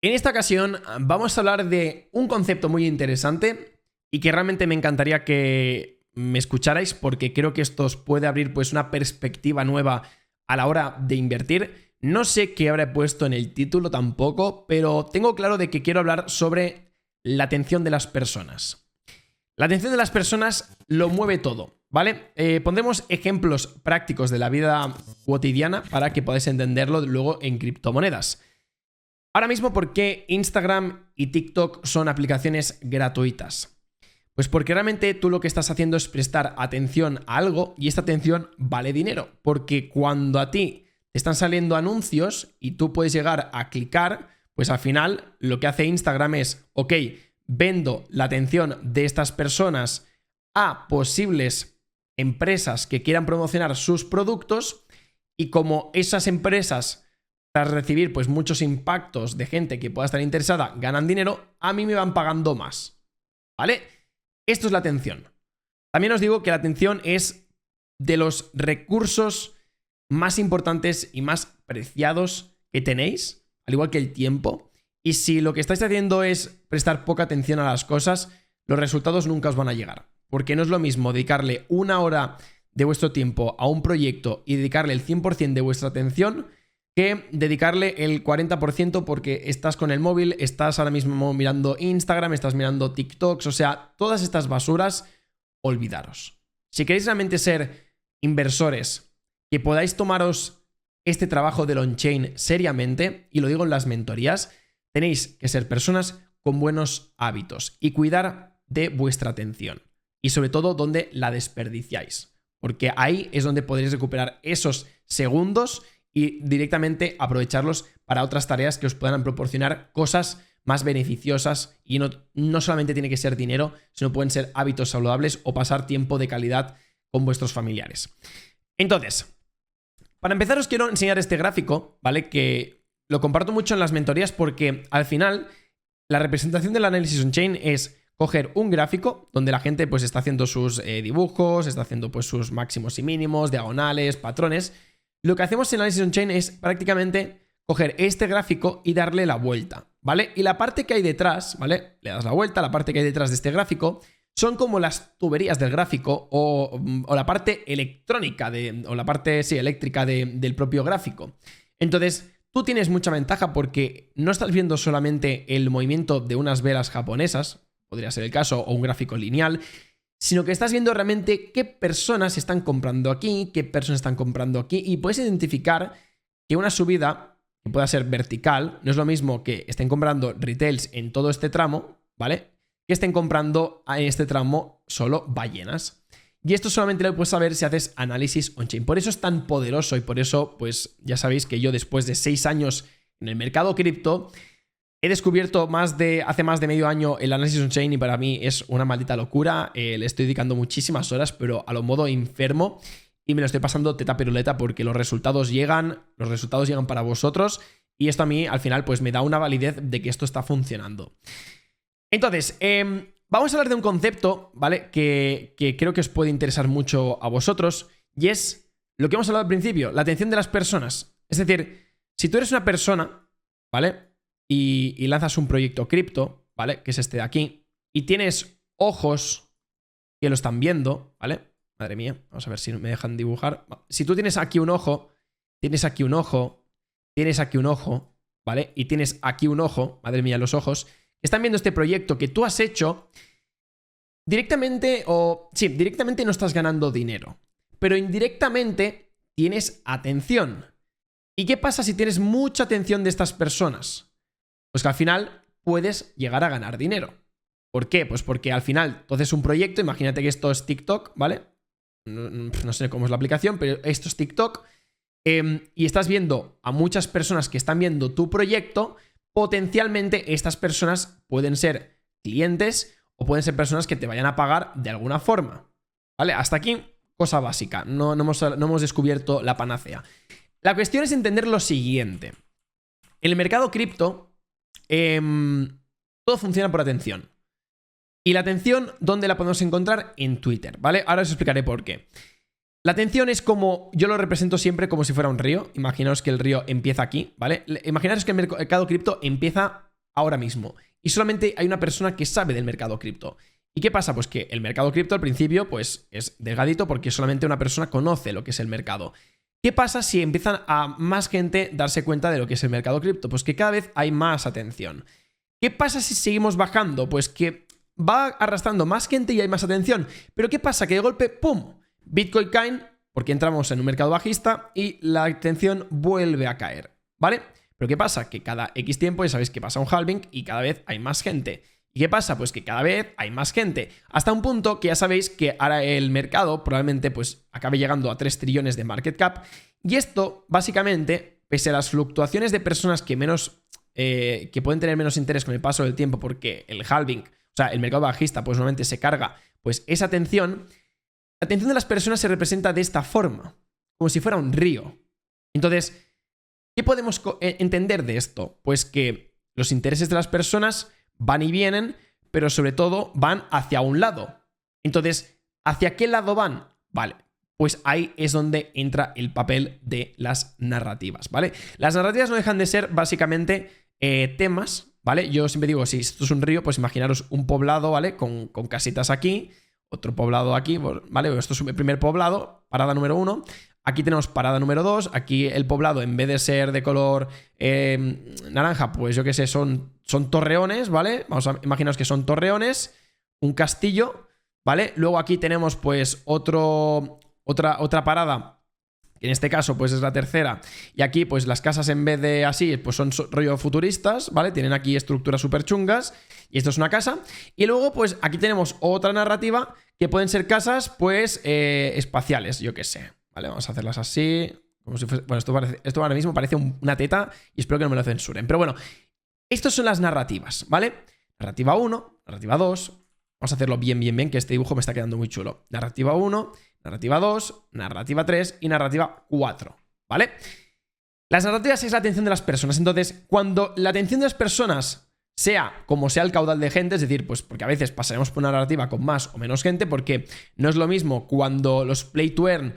En esta ocasión vamos a hablar de un concepto muy interesante y que realmente me encantaría que me escucharais porque creo que esto os puede abrir pues una perspectiva nueva a la hora de invertir. No sé qué habré puesto en el título tampoco, pero tengo claro de que quiero hablar sobre la atención de las personas. La atención de las personas lo mueve todo, ¿vale? Pondremos ejemplos prácticos de la vida cotidiana para que podáis entenderlo luego en criptomonedas. Ahora mismo, ¿por qué Instagram y TikTok son aplicaciones gratuitas? Pues porque realmente tú lo que estás haciendo es prestar atención a algo y esta atención vale dinero. Porque cuando a ti te están saliendo anuncios y tú puedes llegar a clicar, pues al final lo que hace Instagram es, ok, vendo la atención de estas personas a posibles empresas que quieran promocionar sus productos y como esas empresas tras recibir pues muchos impactos de gente que pueda estar interesada, ganan dinero, a mí me van pagando más, ¿vale? Esto es la atención. También os digo que la atención es de los recursos más importantes y más preciados que tenéis, al igual que el tiempo, y si lo que estáis haciendo es prestar poca atención a las cosas, los resultados nunca os van a llegar, porque no es lo mismo dedicarle una hora de vuestro tiempo a un proyecto y dedicarle el 100% de vuestra atención que dedicarle el 40% porque estás con el móvil, estás ahora mismo mirando Instagram, estás mirando TikToks, o sea, todas estas basuras, olvidaros. Si queréis realmente ser inversores, que podáis tomaros este trabajo del on-chain seriamente, y lo digo en las mentorías, tenéis que ser personas con buenos hábitos y cuidar de vuestra atención. Y sobre todo donde la desperdiciáis, porque ahí es donde podréis recuperar esos segundos y directamente aprovecharlos para otras tareas que os puedan proporcionar cosas más beneficiosas y no solamente tiene que ser dinero, sino pueden ser hábitos saludables o pasar tiempo de calidad con vuestros familiares. Entonces, para empezar os quiero enseñar este gráfico, ¿vale? Que lo comparto mucho en las mentorías porque al final la representación del análisis on-chain es coger un gráfico donde la gente pues está haciendo sus dibujos, está haciendo pues sus máximos y mínimos, diagonales, patrones. Lo que hacemos en Análisis on-chain es prácticamente coger este gráfico y darle la vuelta, ¿vale? Y la parte que hay detrás, ¿vale? Le das la vuelta, la parte que hay detrás de este gráfico son como las tuberías del gráfico o la parte electrónica, o la parte, sí, eléctrica del propio gráfico. Entonces, tú tienes mucha ventaja porque no estás viendo solamente el movimiento de unas velas japonesas, podría ser el caso, o un gráfico lineal, sino que estás viendo realmente qué personas están comprando aquí, qué personas están comprando aquí, y puedes identificar que una subida, que pueda ser vertical, no es lo mismo que estén comprando retails en todo este tramo, ¿vale? Que estén comprando en este tramo solo ballenas. Y esto solamente lo puedes saber si haces análisis on-chain. Por eso es tan poderoso y por eso, pues ya sabéis que yo después de 6 años en el mercado cripto, he descubierto hace más de medio año el análisis on-chain y para mí es una maldita locura. Le estoy dedicando muchísimas horas, pero a lo modo enfermo y me lo estoy pasando teta piruleta porque los resultados llegan para vosotros y esto a mí al final pues me da una validez de que esto está funcionando. Entonces, vamos a hablar de un concepto, ¿vale? Que creo que os puede interesar mucho a vosotros y es lo que hemos hablado al principio, la atención de las personas. Es decir, si tú eres una persona, ¿vale? Y lanzas un proyecto cripto, ¿vale? Que es este de aquí, y tienes ojos que lo están viendo, ¿vale? Madre mía, vamos a ver si me dejan dibujar. Si tú tienes aquí un ojo, tienes aquí un ojo, tienes aquí un ojo, ¿vale? Y tienes aquí un ojo, madre mía, los ojos, están viendo este proyecto que tú has hecho, directamente no estás ganando dinero, pero indirectamente tienes atención. ¿Y qué pasa si tienes mucha atención de estas personas? Pues que al final puedes llegar a ganar dinero. ¿Por qué? Pues porque al final tú haces un proyecto, imagínate que esto es TikTok, ¿vale? No sé cómo es la aplicación, pero esto es TikTok, y estás viendo a muchas personas que están viendo tu proyecto, potencialmente estas personas pueden ser clientes o pueden ser personas que te vayan a pagar de alguna forma, ¿vale? Hasta aquí, cosa básica, no hemos descubierto la panacea. La cuestión es entender lo siguiente. En el mercado cripto, todo funciona por atención. Y la atención, ¿dónde la podemos encontrar? En Twitter, ¿vale? Ahora os explicaré por qué. La atención es como, yo lo represento siempre como si fuera un río. Imaginaos que el río empieza aquí, ¿vale? Imaginaos que el mercado cripto empieza ahora mismo. Y solamente hay una persona que sabe del mercado cripto. ¿Y qué pasa? Pues que el mercado cripto al principio pues es delgadito porque solamente una persona conoce lo que es el mercado. ¿Qué pasa si empiezan a más gente darse cuenta de lo que es el mercado cripto? Pues que cada vez hay más atención. ¿Qué pasa si seguimos bajando? Pues que va arrastrando más gente y hay más atención. Pero ¿qué pasa? Que de golpe, ¡pum! Bitcoin cae porque entramos en un mercado bajista y la atención vuelve a caer, ¿vale? Pero ¿qué pasa? Que cada X tiempo ya sabéis que pasa un halving y cada vez hay más gente. ¿Y qué pasa? Pues que cada vez hay más gente. Hasta un punto que ya sabéis que ahora el mercado probablemente pues acabe llegando a 3 trillones de market cap. Y esto, básicamente, pese a las fluctuaciones de personas que que pueden tener menos interés con el paso del tiempo porque el halving, o sea, el mercado bajista, pues normalmente se carga pues esa atención. La atención de las personas se representa de esta forma, como si fuera un río. Entonces, ¿qué podemos entender de esto? Pues que los intereses de las personas van y vienen, pero sobre todo van hacia un lado. Entonces, ¿hacia qué lado van? Vale, pues ahí es donde entra el papel de las narrativas, ¿vale? Las narrativas no dejan de ser básicamente temas, ¿vale? Yo siempre digo, si esto es un río, pues imaginaros un poblado, ¿vale? Con casitas aquí, otro poblado aquí, ¿vale? Esto es el primer poblado, parada número 1. Aquí tenemos parada número 2. Aquí el poblado, en vez de ser de color naranja, pues yo qué sé, son torreones, ¿vale? Vamos a imaginaros que son torreones, un castillo, ¿vale? Luego aquí tenemos pues otra parada, que en este caso pues es la tercera. Y aquí pues las casas en vez de así, pues son rollo futuristas, ¿vale? Tienen aquí estructuras súper chungas. Y esto es una casa. Y luego pues aquí tenemos otra narrativa que pueden ser casas pues espaciales, yo qué sé. Vale, vamos a hacerlas así. Como si fuese, bueno, esto ahora mismo parece una teta y espero que no me lo censuren. Pero bueno, estas son las narrativas, ¿vale? Narrativa 1, narrativa 2. Vamos a hacerlo bien, que este dibujo me está quedando muy chulo. Narrativa 1, narrativa 2, narrativa 3 y narrativa 4, ¿vale? Las narrativas es la atención de las personas. Entonces, cuando la atención de las personas sea como sea el caudal de gente, es decir, pues porque a veces pasaremos por una narrativa con más o menos gente, porque no es lo mismo cuando los play to earn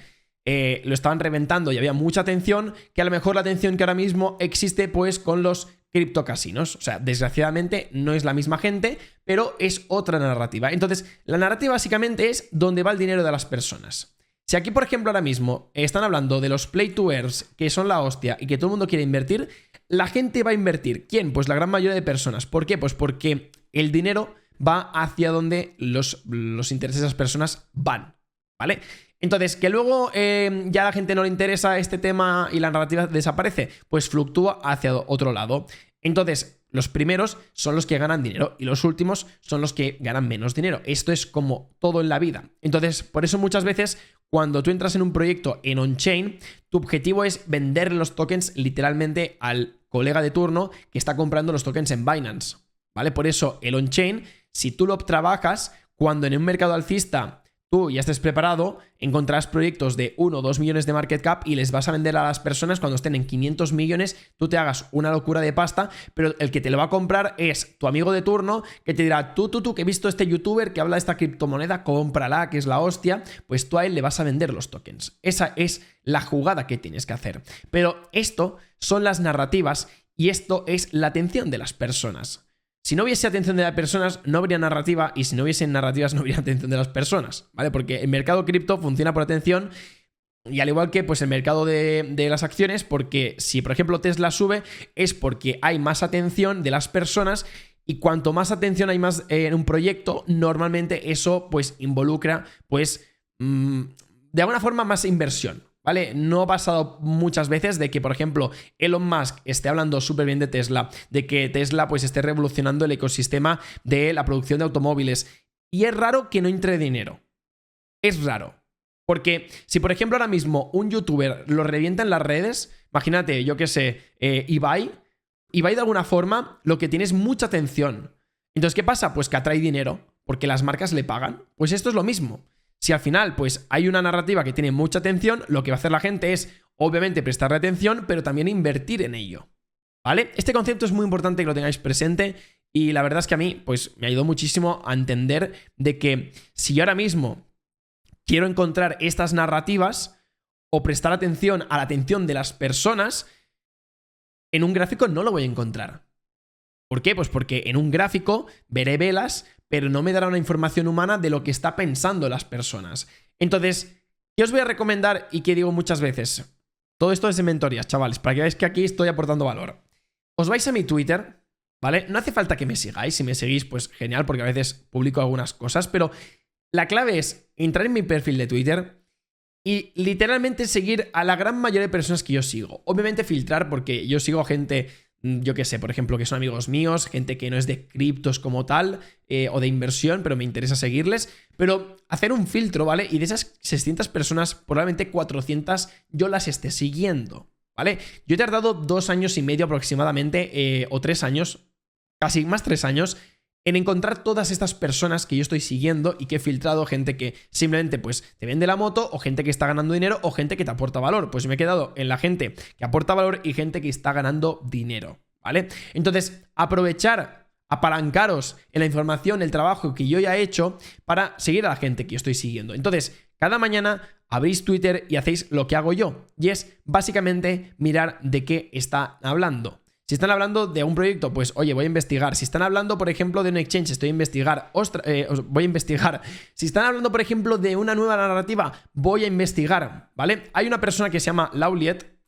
lo estaban reventando y había mucha atención, que a lo mejor la atención que ahora mismo existe pues con los criptocasinos. O sea, desgraciadamente no es la misma gente, pero es otra narrativa. Entonces, la narrativa básicamente es dónde va el dinero de las personas. Si aquí, por ejemplo, ahora mismo están hablando de los play to earns, que son la hostia y que todo el mundo quiere invertir, la gente va a invertir. ¿Quién? Pues la gran mayoría de personas. ¿Por qué? Pues porque el dinero va hacia donde los intereses de las personas van, ¿vale? Entonces, que luego ya a la gente no le interesa este tema y la narrativa desaparece, pues fluctúa hacia otro lado. Entonces, los primeros son los que ganan dinero y los últimos son los que ganan menos dinero. Esto es como todo en la vida. Entonces, por eso muchas veces cuando tú entras en un proyecto en on-chain, tu objetivo es vender los tokens literalmente al colega de turno que está comprando los tokens en Binance, ¿vale? Por eso el on-chain, si tú lo trabajas, cuando en un mercado alcista tú ya estés preparado, encontrarás proyectos de 1 o 2 millones de market cap y les vas a vender a las personas cuando estén en 500 millones, tú te hagas una locura de pasta, pero el que te lo va a comprar es tu amigo de turno que te dirá, tú, que he visto este youtuber que habla de esta criptomoneda, cómprala, que es la hostia, pues tú a él le vas a vender los tokens. Esa es la jugada que tienes que hacer. Pero esto son las narrativas y esto es la atención de las personas. Si no hubiese atención de las personas, no habría narrativa, y si no hubiesen narrativas, no habría atención de las personas, ¿vale? Porque el mercado cripto funciona por atención, y al igual que pues, el mercado de las acciones, porque si, por ejemplo, Tesla sube, es porque hay más atención de las personas, y cuanto más atención hay más en un proyecto, normalmente eso pues involucra, pues, de alguna forma más inversión. ¿Vale? No ha pasado muchas veces de que, por ejemplo, Elon Musk esté hablando súper bien de Tesla, de que Tesla pues esté revolucionando el ecosistema de la producción de automóviles. Y es raro que no entre dinero. Es raro. Porque si, por ejemplo, ahora mismo un youtuber lo revienta en las redes, imagínate, yo qué sé, Ibai de alguna forma lo que tiene es mucha atención. Entonces, ¿qué pasa? Pues que atrae dinero, porque las marcas le pagan. Pues esto es lo mismo. Si al final pues hay una narrativa que tiene mucha atención, lo que va a hacer la gente es obviamente prestarle atención, pero también invertir en ello, ¿vale? Este concepto es muy importante que lo tengáis presente y la verdad es que a mí pues me ayudó muchísimo a entender de que si yo ahora mismo quiero encontrar estas narrativas o prestar atención a la atención de las personas, en un gráfico no lo voy a encontrar. ¿Por qué? Pues porque en un gráfico veré velas, pero no me dará una información humana de lo que está pensando las personas. Entonces, ¿qué os voy a recomendar y que digo muchas veces? Todo esto es de mentorías, chavales, para que veáis que aquí estoy aportando valor. Os vais a mi Twitter, ¿vale? No hace falta que me sigáis, si me seguís, pues genial, porque a veces publico algunas cosas, pero la clave es entrar en mi perfil de Twitter y literalmente seguir a la gran mayoría de personas que yo sigo. Obviamente filtrar, porque yo sigo a gente, yo qué sé, por ejemplo, que son amigos míos, gente que no es de criptos como tal, o de inversión, pero me interesa seguirles, pero hacer un filtro, ¿vale? Y de esas 600 personas, probablemente 400 yo las esté siguiendo, ¿vale? Yo he tardado 2 años y medio aproximadamente, o 3 años, casi más 3 años, en encontrar todas estas personas que yo estoy siguiendo y que he filtrado, gente que simplemente pues te vende la moto, o gente que está ganando dinero, o gente que te aporta valor. Pues me he quedado en la gente que aporta valor y gente que está ganando dinero, ¿vale? Entonces, aprovechar, apalancaros en la información, el trabajo que yo ya he hecho para seguir a la gente que yo estoy siguiendo. Entonces, cada mañana abrís Twitter y hacéis lo que hago yo, y es básicamente mirar de qué está hablando. Si están hablando de un proyecto, pues oye, voy a investigar. Si están hablando, por ejemplo, de un exchange, voy a investigar. Si están hablando, por ejemplo, de una nueva narrativa, voy a investigar, ¿vale? Hay una persona que se llama Lauliet,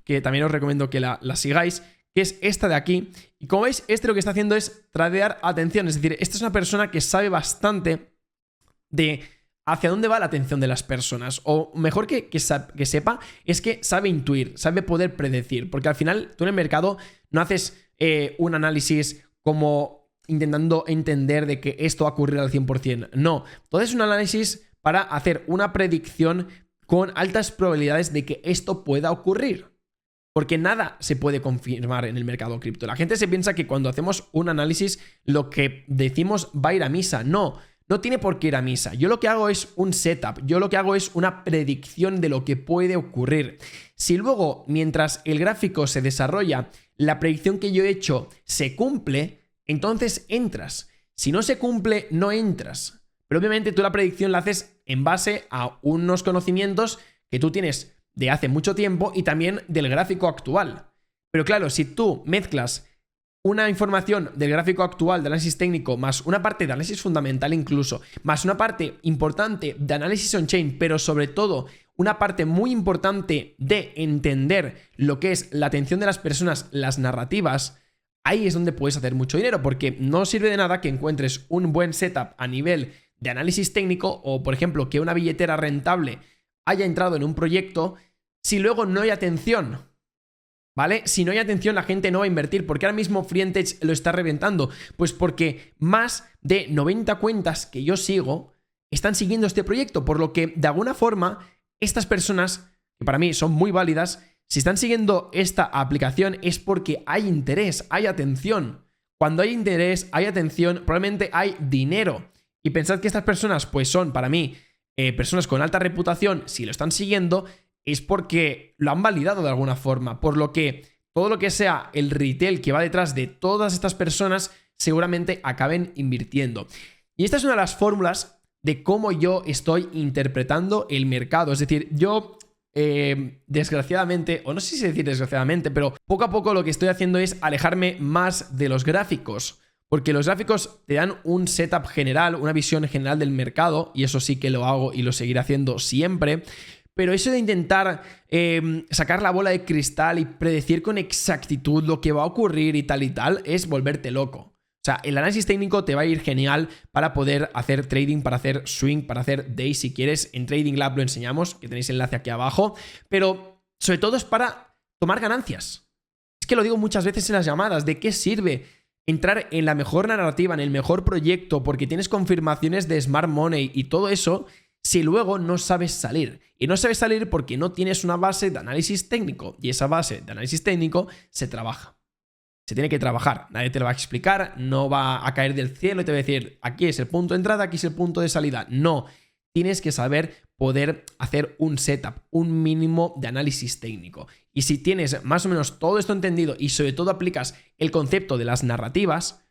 que también os recomiendo que la sigáis, que es esta de aquí. Y como veis, lo que está haciendo es tradear atención. Es decir, esta es una persona que sabe bastante de hacia dónde va la atención de las personas, o mejor que sepa, es que sabe intuir, sabe poder predecir, porque al final tú en el mercado no haces un análisis como intentando entender de que esto va a ocurrir al 100%, no, todo es un análisis para hacer una predicción con altas probabilidades de que esto pueda ocurrir. Porque nada se puede confirmar en el mercado cripto. La gente se piensa que cuando hacemos un análisis lo que decimos va a ir a misa, no. No tiene por qué ir a misa. Yo lo que hago es un setup. Yo lo que hago es una predicción de lo que puede ocurrir. Si luego, mientras el gráfico se desarrolla, la predicción que yo he hecho se cumple, entonces entras. Si no se cumple, no entras. Pero obviamente tú la predicción la haces en base a unos conocimientos que tú tienes de hace mucho tiempo y también del gráfico actual. Pero claro, si tú mezclas una información del gráfico actual, de análisis técnico, más una parte de análisis fundamental incluso, más una parte importante de análisis on-chain, pero sobre todo una parte muy importante de entender lo que es la atención de las personas, las narrativas, ahí es donde puedes hacer mucho dinero, porque no sirve de nada que encuentres un buen setup a nivel de análisis técnico o, por ejemplo, que una billetera rentable haya entrado en un proyecto si luego no hay atención. ¿Vale? Si no hay atención, la gente no va a invertir. ¿Por qué ahora mismo FreeNTech lo está reventando? Pues porque más de 90 cuentas que yo sigo están siguiendo este proyecto, por lo que de alguna forma estas personas, que para mí son muy válidas, si están siguiendo esta aplicación es porque hay interés, hay atención. Cuando hay interés, hay atención, probablemente hay dinero. Y pensad que estas personas pues son para mí personas con alta reputación. Si lo están siguiendo es porque lo han validado de alguna forma, por lo que todo lo que sea el retail que va detrás de todas estas personas seguramente acaben invirtiendo. Y esta es una de las fórmulas de cómo yo estoy interpretando el mercado. Es decir, yo desgraciadamente, o no sé si decir desgraciadamente, pero poco a poco lo que estoy haciendo es alejarme más de los gráficos. Porque los gráficos te dan un setup general, una visión general del mercado, y eso sí que lo hago y lo seguiré haciendo siempre. Pero eso de intentar sacar la bola de cristal y predecir con exactitud lo que va a ocurrir y tal, es volverte loco. O sea, el análisis técnico te va a ir genial para poder hacer trading, para hacer swing, para hacer day si quieres. En Trading Lab lo enseñamos, que tenéis enlace aquí abajo. Pero sobre todo es para tomar ganancias. Es que lo digo muchas veces en las llamadas. ¿De qué sirve entrar en la mejor narrativa, en el mejor proyecto, porque tienes confirmaciones de Smart Money y todo eso, si luego no sabes salir? Y no sabes salir porque no tienes una base de análisis técnico. Y esa base de análisis técnico se trabaja. Se tiene que trabajar. Nadie te lo va a explicar. No va a caer del cielo y te va a decir, aquí es el punto de entrada, aquí es el punto de salida. No. Tienes que saber poder hacer un setup, un mínimo de análisis técnico. Y si tienes más o menos todo esto entendido y sobre todo aplicas el concepto de las narrativas,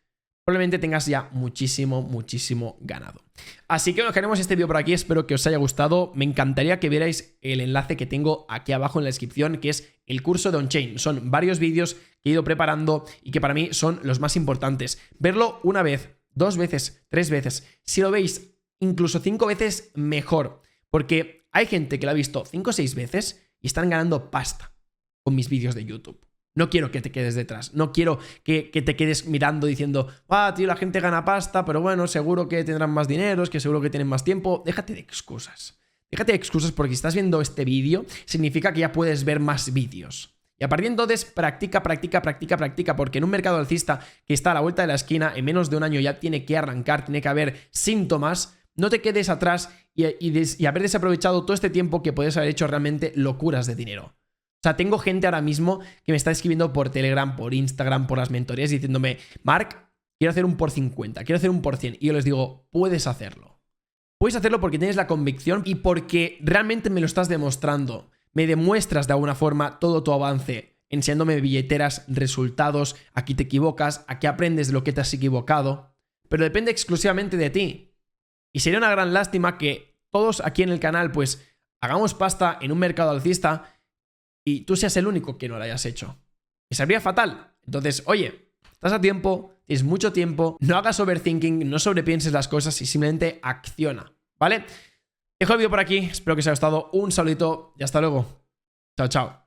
probablemente tengas ya muchísimo ganado. Así que bueno, dejaremos este vídeo por aquí, espero que os haya gustado. Me encantaría que vierais el enlace que tengo aquí abajo en la descripción, que es el curso de On-Chain. Son varios vídeos que he ido preparando y que para mí son los más importantes. Verlo una vez, 2 veces, 3 veces, si lo veis incluso 5 veces, mejor. Porque hay gente que lo ha visto 5 o 6 veces y están ganando pasta con mis vídeos de YouTube. No quiero que te quedes detrás, no quiero que te quedes mirando diciendo, tío, la gente gana pasta, pero bueno, seguro que tendrán más dinero, es que seguro que tienen más tiempo. Déjate de excusas. Déjate de excusas porque si estás viendo este vídeo, significa que ya puedes ver más vídeos. Y a partir de entonces, practica, porque en un mercado alcista que está a la vuelta de la esquina, en menos de un año ya tiene que arrancar, tiene que haber síntomas. No te quedes atrás y haber desaprovechado todo este tiempo que puedes haber hecho realmente locuras de dinero. O sea, tengo gente ahora mismo que me está escribiendo por Telegram, por Instagram, por las mentorías, diciéndome, Marc, quiero hacer un por 50, quiero hacer un por 100. Y yo les digo, puedes hacerlo. Puedes hacerlo porque tienes la convicción y porque realmente me lo estás demostrando. Me demuestras de alguna forma todo tu avance, enseñándome billeteras, resultados, aquí te equivocas, aquí aprendes de lo que te has equivocado. Pero depende exclusivamente de ti. Y sería una gran lástima que todos aquí en el canal, pues, hagamos pasta en un mercado alcista y tú seas el único que no lo hayas hecho. Y sería fatal. Entonces, oye, estás a tiempo, tienes mucho tiempo, no hagas overthinking, no sobrepienses las cosas y simplemente acciona, ¿vale? Dejo el vídeo por aquí, espero que os haya gustado, un saludito y hasta luego. Chao, chao.